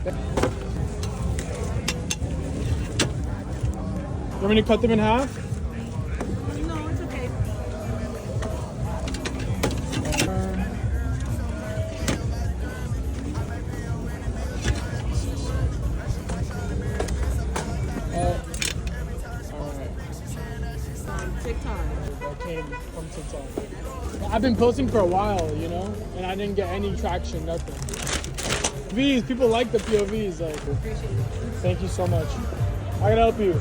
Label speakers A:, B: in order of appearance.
A: You want me to cut them in half?
B: No, it's okay. TikTok.
A: That came from TikTok. I've been posting for a while, you know, and I didn't get any traction, nothing. V's, people like the POVs. Like, thank you so much. I gotta help you.